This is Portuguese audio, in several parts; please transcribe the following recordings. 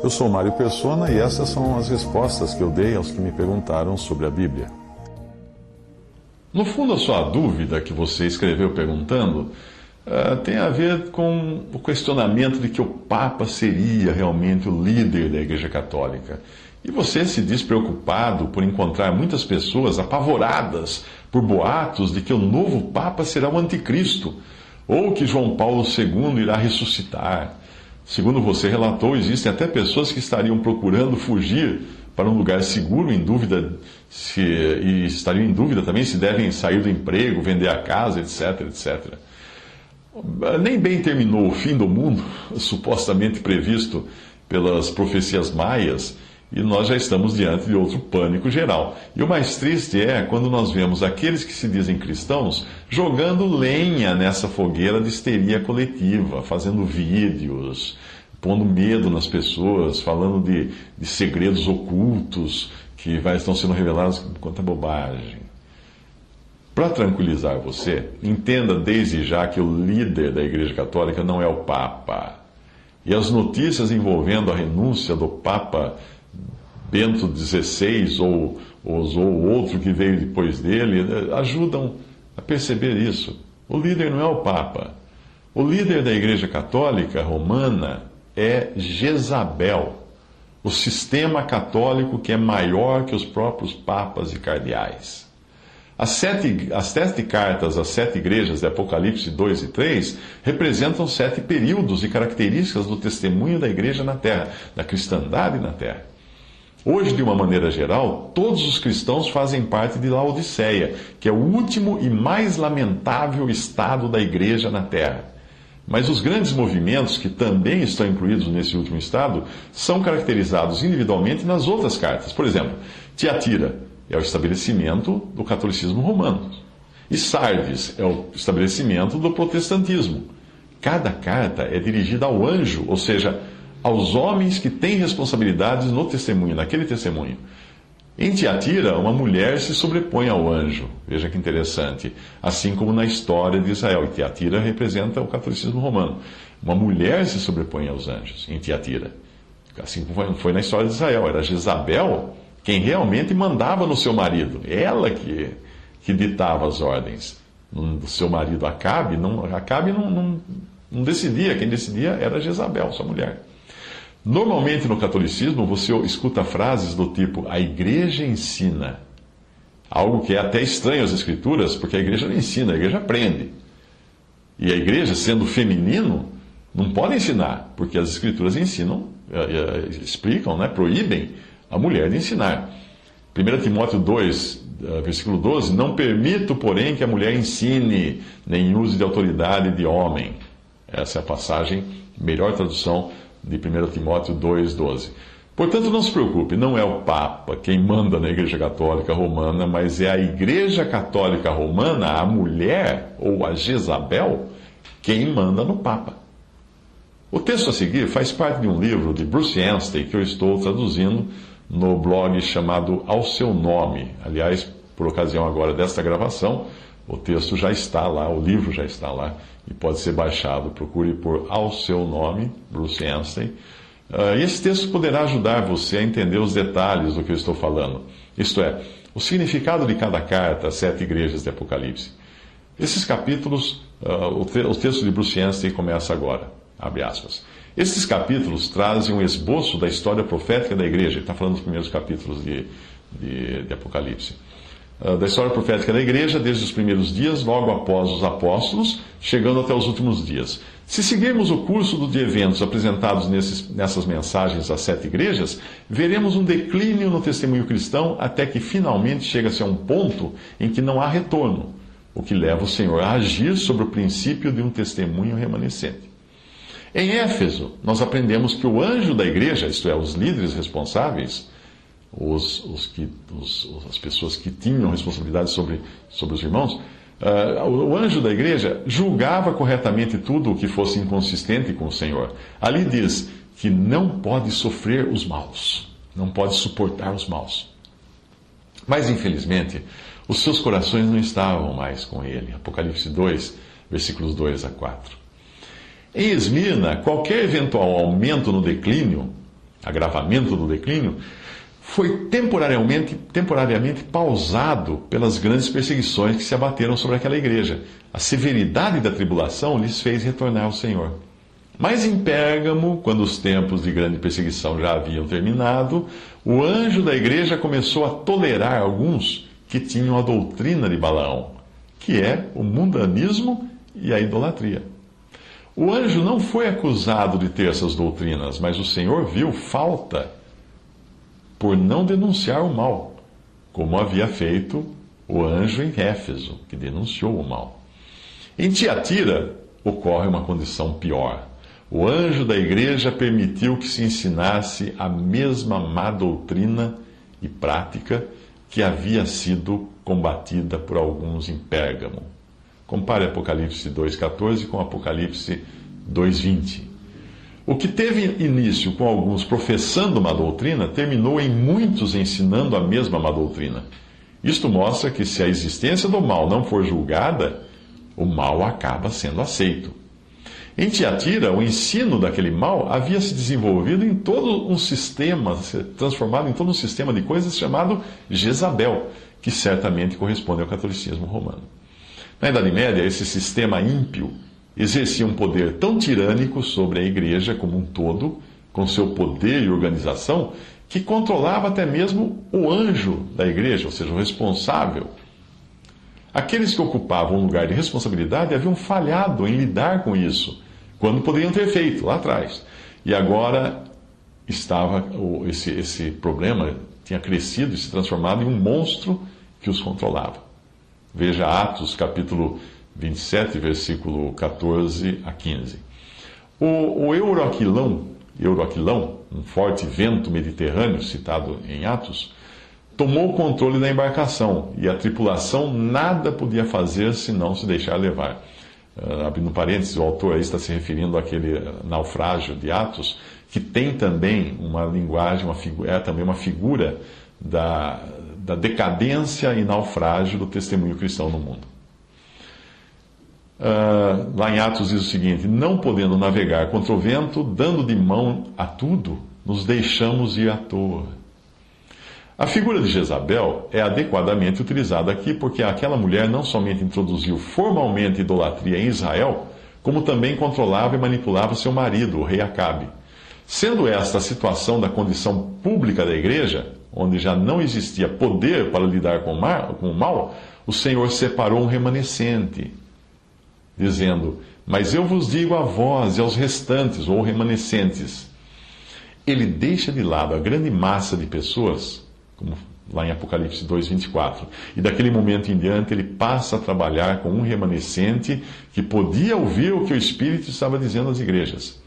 Eu sou Mário Persona e essas são as respostas que eu dei aos que me perguntaram sobre a Bíblia. No fundo, a sua dúvida que você escreveu perguntando tem a ver com o questionamento de que o Papa seria realmente o líder da Igreja Católica. E você se diz preocupado por encontrar muitas pessoas apavoradas por boatos de que o novo Papa será o Anticristo, ou que João Paulo II irá ressuscitar. Segundo você relatou, existem até pessoas que estariam procurando fugir para um lugar seguro, e estariam em dúvida também se devem sair do emprego, vender a casa, etc, etc. Nem bem terminou o fim do mundo, supostamente previsto pelas profecias maias, e nós já estamos diante de outro pânico geral. E o mais triste é quando nós vemos aqueles que se dizem cristãos jogando lenha nessa fogueira de histeria coletiva, fazendo vídeos, pondo medo nas pessoas, falando de segredos ocultos que estão sendo revelados. Quanta bobagem. Para tranquilizar você, entenda desde já que o líder da Igreja Católica não é o Papa. E as notícias envolvendo a renúncia do Papa Bento XVI ou outro que veio depois dele ajudam a perceber isso. O líder não é o Papa. O líder da Igreja Católica Romana é Jezabel, o sistema católico que é maior que os próprios papas e cardeais. As sete cartas às 7 igrejas de Apocalipse 2 e 3 representam 7 períodos e características do testemunho da igreja na Terra, da cristandade na Terra. Hoje, de uma maneira geral, todos os cristãos fazem parte de Laodiceia, que é o último e mais lamentável estado da igreja na Terra. Mas os grandes movimentos, que também estão incluídos nesse último estado, são caracterizados individualmente nas outras cartas. Por exemplo, Tiatira é o estabelecimento do catolicismo romano. E Sardes é o estabelecimento do protestantismo. Cada carta é dirigida ao anjo, ou seja, aos homens que têm responsabilidades no testemunho, naquele testemunho. Em Tiatira, uma mulher se sobrepõe ao anjo. Veja que interessante. Assim como na história de Israel. E Tiatira representa o catolicismo romano. Uma mulher se sobrepõe aos anjos em Tiatira. Assim como foi na história de Israel. Era Jezabel quem realmente mandava no seu marido. Ela que ditava as ordens. Do seu marido Acabe não decidia. Quem decidia era Jezabel, sua mulher. Normalmente no catolicismo você escuta frases do tipo: a igreja ensina. Algo que é até estranho às escrituras, porque a igreja não ensina, a igreja aprende. E a igreja, sendo feminino, não pode ensinar, porque as escrituras ensinam, explicam, proíbem a mulher de ensinar. 1 Timóteo 2, versículo 12: não permito, porém, que a mulher ensine, nem use de autoridade de homem. Essa é a passagem, melhor tradução de 1 Timóteo 2,12. Portanto, não se preocupe, não é o Papa quem manda na Igreja Católica Romana, mas é a Igreja Católica Romana, a mulher, ou a Jezabel, quem manda no Papa. O texto a seguir faz parte de um livro de Bruce Anstey que eu estou traduzindo no blog chamado Ao Seu Nome. Aliás, por ocasião agora desta gravação, o texto já está lá, o livro já está lá e pode ser baixado. Procure por Ao Seu Nome, Bruce Anstey. E esse texto poderá ajudar você a entender os detalhes do que eu estou falando. Isto é, o significado de cada carta às 7 igrejas de Apocalipse. Esses capítulos, o texto de Bruce Anstey começa agora, abre aspas. Esses capítulos trazem um esboço da história profética da igreja. Ele está falando dos primeiros capítulos de Apocalipse. Da história profética da igreja, desde os primeiros dias, logo após os apóstolos, chegando até os últimos dias. Se seguirmos o curso de eventos apresentados nessas mensagens às 7 igrejas, veremos um declínio no testemunho cristão até que finalmente chega-se a um ponto em que não há retorno, o que leva o Senhor a agir sobre o princípio de um testemunho remanescente. Em Éfeso, nós aprendemos que o anjo da igreja, isto é, os líderes responsáveis, as pessoas que tinham responsabilidade sobre os irmãos, o anjo da igreja julgava corretamente tudo o que fosse inconsistente com o Senhor. Ali diz que não pode sofrer os maus, não pode suportar os maus. Mas, infelizmente, os seus corações não estavam mais com ele. Apocalipse 2, versículos 2 a 4. Em Esmirna, qualquer eventual aumento no declínio, agravamento do declínio, foi temporariamente pausado pelas grandes perseguições que se abateram sobre aquela igreja. A severidade da tribulação lhes fez retornar ao Senhor. Mas em Pérgamo, quando os tempos de grande perseguição já haviam terminado, o anjo da igreja começou a tolerar alguns que tinham a doutrina de Balaão, que é o mundanismo e a idolatria. O anjo não foi acusado de ter essas doutrinas, mas o Senhor viu falta por não denunciar o mal, como havia feito o anjo em Éfeso, que denunciou o mal. Em Tiatira, ocorre uma condição pior. O anjo da igreja permitiu que se ensinasse a mesma má doutrina e prática que havia sido combatida por alguns em Pérgamo. Compare Apocalipse 2,14 com Apocalipse 2,20. O que teve início com alguns professando uma doutrina, terminou em muitos ensinando a mesma má doutrina. Isto mostra que se a existência do mal não for julgada, o mal acaba sendo aceito. Em Tiatira, o ensino daquele mal havia se desenvolvido em todo um sistema, transformado em todo um sistema de coisas chamado Jezabel, que certamente corresponde ao catolicismo romano. Na Idade Média, esse sistema ímpio exercia um poder tão tirânico sobre a igreja como um todo, com seu poder e organização, que controlava até mesmo o anjo da igreja, ou seja, o responsável. Aqueles que ocupavam um lugar de responsabilidade haviam falhado em lidar com isso, quando poderiam ter feito lá atrás. E agora esse problema tinha crescido e se transformado em um monstro que os controlava. Veja Atos capítulo 27, versículo 14 a 15. O Euroaquilão, um forte vento mediterrâneo, citado em Atos, tomou o controle da embarcação e a tripulação nada podia fazer senão se deixar levar. Abrindo parênteses, o autor aí está se referindo àquele naufrágio de Atos, que tem também uma linguagem, é também uma figura da decadência e naufrágio do testemunho cristão no mundo. Lá em Atos diz o seguinte: não podendo navegar contra o vento, dando de mão a tudo, nos deixamos ir à toa. A figura de Jezabel é adequadamente utilizada aqui porque aquela mulher não somente introduziu formalmente idolatria em Israel, como também controlava e manipulava seu marido, o rei Acabe. Sendo esta a situação da condição pública da igreja, onde já não existia poder para lidar com o mal, o Senhor separou um remanescente, dizendo: mas eu vos digo a vós e aos restantes, ou remanescentes. Ele deixa de lado a grande massa de pessoas, como lá em Apocalipse 2,24. E daquele momento em diante ele passa a trabalhar com um remanescente que podia ouvir o que o Espírito estava dizendo às igrejas.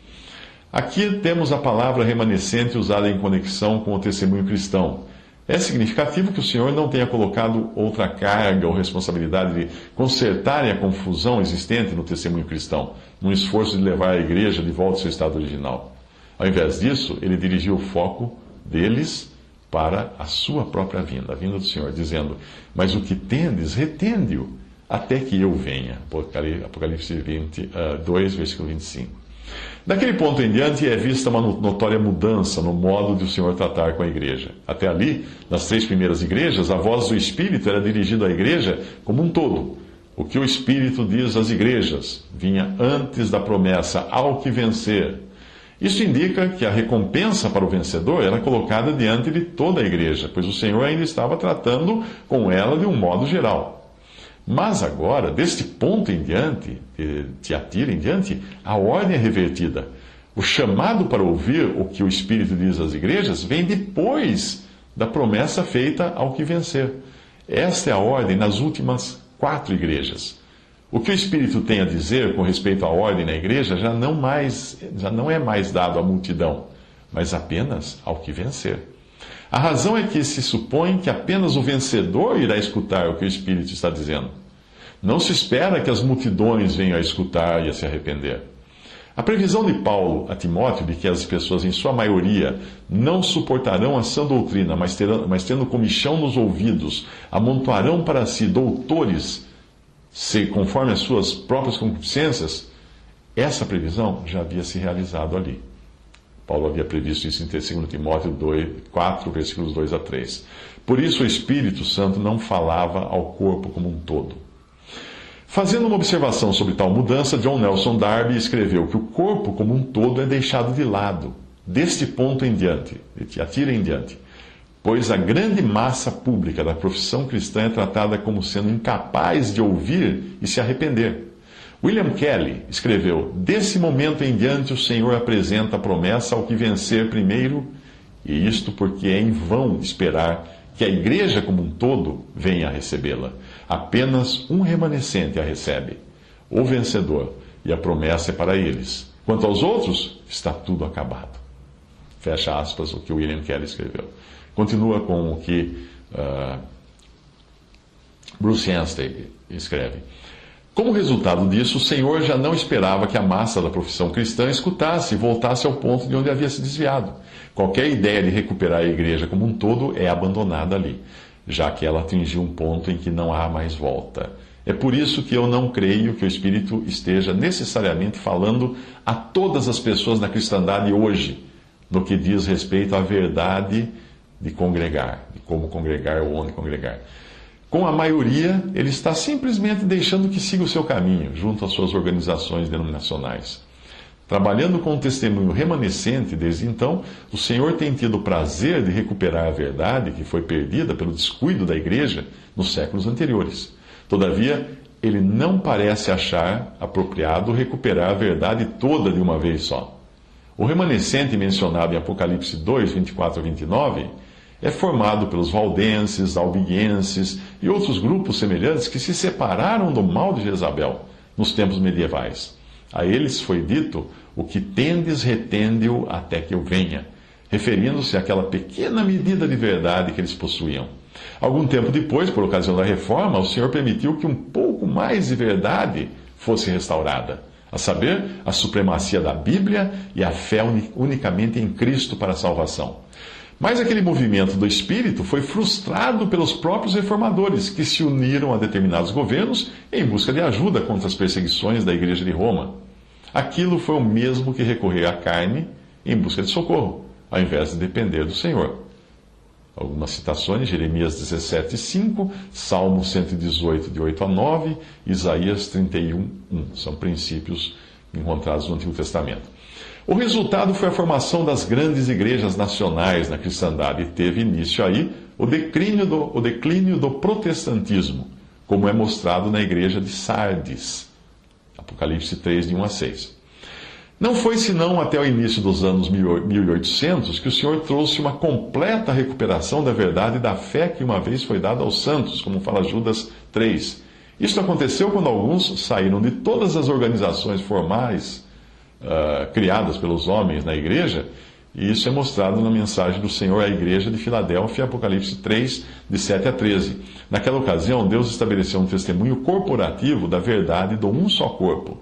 Aqui temos a palavra remanescente usada em conexão com o testemunho cristão. É significativo que o Senhor não tenha colocado outra carga ou responsabilidade de consertarem a confusão existente no testemunho cristão, num esforço de levar a igreja de volta ao seu estado original. Ao invés disso, ele dirigiu o foco deles para a sua própria vinda, a vinda do Senhor, dizendo: mas o que tendes, retende-o, até que eu venha. Apocalipse 2, versículo 25. Daquele ponto em diante é vista uma notória mudança no modo de o Senhor tratar com a igreja. Até ali, nas 3 primeiras igrejas, a voz do Espírito era dirigida à igreja como um todo. O que o Espírito diz às igrejas vinha antes da promessa ao que vencer. Isso indica que a recompensa para o vencedor era colocada diante de toda a igreja, pois o Senhor ainda estava tratando com ela de um modo geral. Mas agora, deste ponto em diante, de Tiatira em diante, a ordem é revertida. O chamado para ouvir o que o Espírito diz às igrejas vem depois da promessa feita ao que vencer. Esta é a ordem nas últimas 4 igrejas. O que o Espírito tem a dizer com respeito à ordem na igreja já não é mais dado à multidão, mas apenas ao que vencer. A razão é que se supõe que apenas o vencedor irá escutar o que o Espírito está dizendo. Não se espera que as multidões venham a escutar e a se arrepender. A previsão de Paulo a Timóteo de que as pessoas, em sua maioria, não suportarão a sã doutrina, mas tendo comichão nos ouvidos, amontoarão para si doutores, conforme as suas próprias concupiscências, Essa previsão já havia se realizado ali. Paulo havia previsto isso em 2 Timóteo 4, versículos 2 a 3. Por isso o Espírito Santo não falava ao corpo como um todo. Fazendo uma observação sobre tal mudança, John Nelson Darby escreveu que o corpo como um todo é deixado de lado, deste ponto em diante, de atira em diante, pois a grande massa pública da profissão cristã é tratada como sendo incapaz de ouvir e se arrepender. William Kelly escreveu: desse momento em diante o Senhor apresenta a promessa ao que vencer primeiro, e isto porque é em vão esperar que a igreja como um todo venha a recebê-la. Apenas um remanescente a recebe, o vencedor, e a promessa é para eles. Quanto aos outros, está tudo acabado. Fecha aspas, o que William Kelly escreveu. Continua com o que Bruce Anstey escreve. Como resultado disso, o Senhor já não esperava que a massa da profissão cristã escutasse e voltasse ao ponto de onde havia se desviado. Qualquer ideia de recuperar a igreja como um todo é abandonada ali, já que ela atingiu um ponto em que não há mais volta. É por isso que eu não creio que o Espírito esteja necessariamente falando a todas as pessoas da cristandade hoje, no que diz respeito à verdade de congregar, de como congregar ou onde congregar. Com a maioria, ele está simplesmente deixando que siga o seu caminho, junto às suas organizações denominacionais. Trabalhando com o testemunho remanescente desde então, o Senhor tem tido o prazer de recuperar a verdade que foi perdida pelo descuido da igreja nos séculos anteriores. Todavia, ele não parece achar apropriado recuperar a verdade toda de uma vez só. O remanescente mencionado em Apocalipse 2, 24 a 29, é formado pelos valdenses, albigenses e outros grupos semelhantes que se separaram do mal de Jezabel nos tempos medievais. A eles foi dito: o que tendes, retende-o até que eu venha, referindo-se àquela pequena medida de verdade que eles possuíam. Algum tempo depois, por ocasião da reforma, o Senhor permitiu que um pouco mais de verdade fosse restaurada, a saber, a supremacia da Bíblia e a fé unicamente em Cristo para a salvação. Mas aquele movimento do Espírito foi frustrado pelos próprios reformadores, que se uniram a determinados governos em busca de ajuda contra as perseguições da Igreja de Roma. Aquilo foi o mesmo que recorrer à carne em busca de socorro, ao invés de depender do Senhor. Algumas citações: Jeremias 17:5, Salmo 118, de 8 a 9, Isaías 31:1. São princípios encontrados no Antigo Testamento. O resultado foi a formação das grandes igrejas nacionais na cristandade e teve início aí o declínio do protestantismo, como é mostrado na igreja de Sardes, Apocalipse 3, de 1 a 6. Não foi senão até o início dos anos 1800 que o Senhor trouxe uma completa recuperação da verdade e da fé que uma vez foi dada aos santos, como fala Judas 3. Isso aconteceu quando alguns saíram de todas as organizações formais criadas pelos homens na igreja, e isso é mostrado na mensagem do Senhor à igreja de Filadélfia, Apocalipse 3, de 7 a 13. Naquela ocasião, Deus estabeleceu um testemunho corporativo da verdade do um só corpo.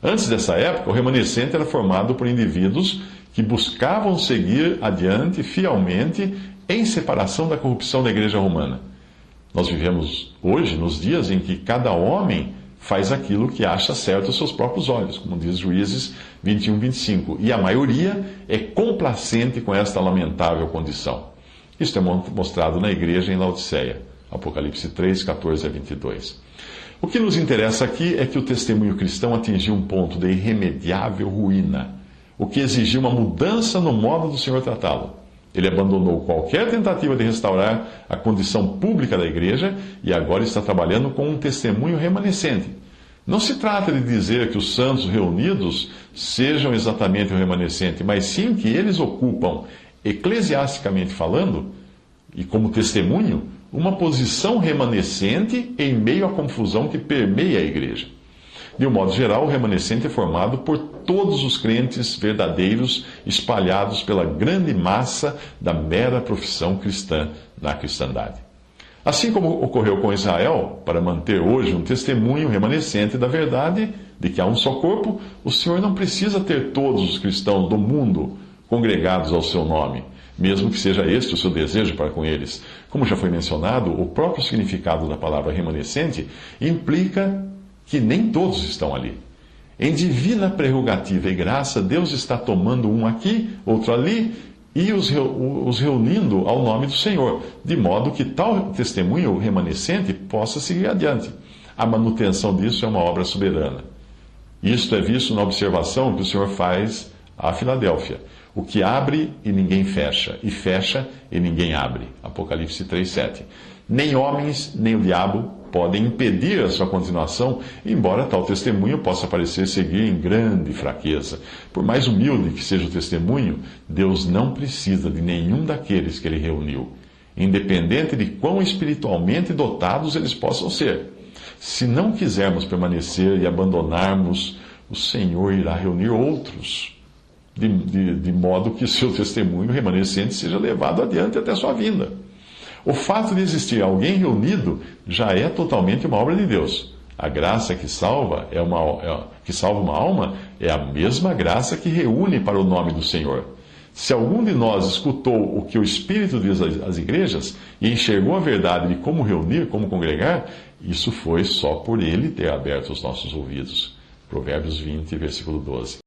Antes dessa época, o remanescente era formado por indivíduos que buscavam seguir adiante fielmente em separação da corrupção da igreja romana. Nós vivemos hoje nos dias em que cada homem faz aquilo que acha certo aos seus próprios olhos, como diz Juízes 21, 25. E a maioria é complacente com esta lamentável condição. Isto é mostrado na igreja em Laodiceia, Apocalipse 3, 14 a 22. O que nos interessa aqui é que o testemunho cristão atingiu um ponto de irremediável ruína, o que exigiu uma mudança no modo do Senhor tratá-lo. Ele abandonou qualquer tentativa de restaurar a condição pública da igreja e agora está trabalhando com um testemunho remanescente. Não se trata de dizer que os santos reunidos sejam exatamente o remanescente, mas sim que eles ocupam, eclesiasticamente falando, e como testemunho, uma posição remanescente em meio à confusão que permeia a igreja. De um modo geral, o remanescente é formado por todos os crentes verdadeiros espalhados pela grande massa da mera profissão cristã na cristandade. Assim como ocorreu com Israel, para manter hoje um testemunho remanescente da verdade de que há um só corpo, o Senhor não precisa ter todos os cristãos do mundo congregados ao seu nome, mesmo que seja este o seu desejo para com eles. Como já foi mencionado, o próprio significado da palavra remanescente implica que nem todos estão ali. Em divina prerrogativa e graça, Deus está tomando um aqui, outro ali, e os reunindo ao nome do Senhor, de modo que tal testemunho remanescente possa seguir adiante. A manutenção disso é uma obra soberana. Isto é visto na observação que o Senhor faz à Filadélfia: o que abre e ninguém fecha, e fecha e ninguém abre. Apocalipse 3:7. Nem homens, nem o diabo podem impedir a sua continuação, embora tal testemunho possa parecer seguir em grande fraqueza. Por mais humilde que seja o testemunho, Deus não precisa de nenhum daqueles que ele reuniu, independente de quão espiritualmente dotados eles possam ser. Se não quisermos permanecer e abandonarmos, o Senhor irá reunir outros, de modo que seu testemunho remanescente seja levado adiante até a sua vinda. O fato de existir alguém reunido já é totalmente uma obra de Deus. A graça que salva uma alma é a mesma graça que reúne para o nome do Senhor. Se algum de nós escutou o que o Espírito diz às igrejas e enxergou a verdade de como reunir, como congregar, isso foi só por ele ter aberto os nossos ouvidos. Provérbios 20, versículo 12.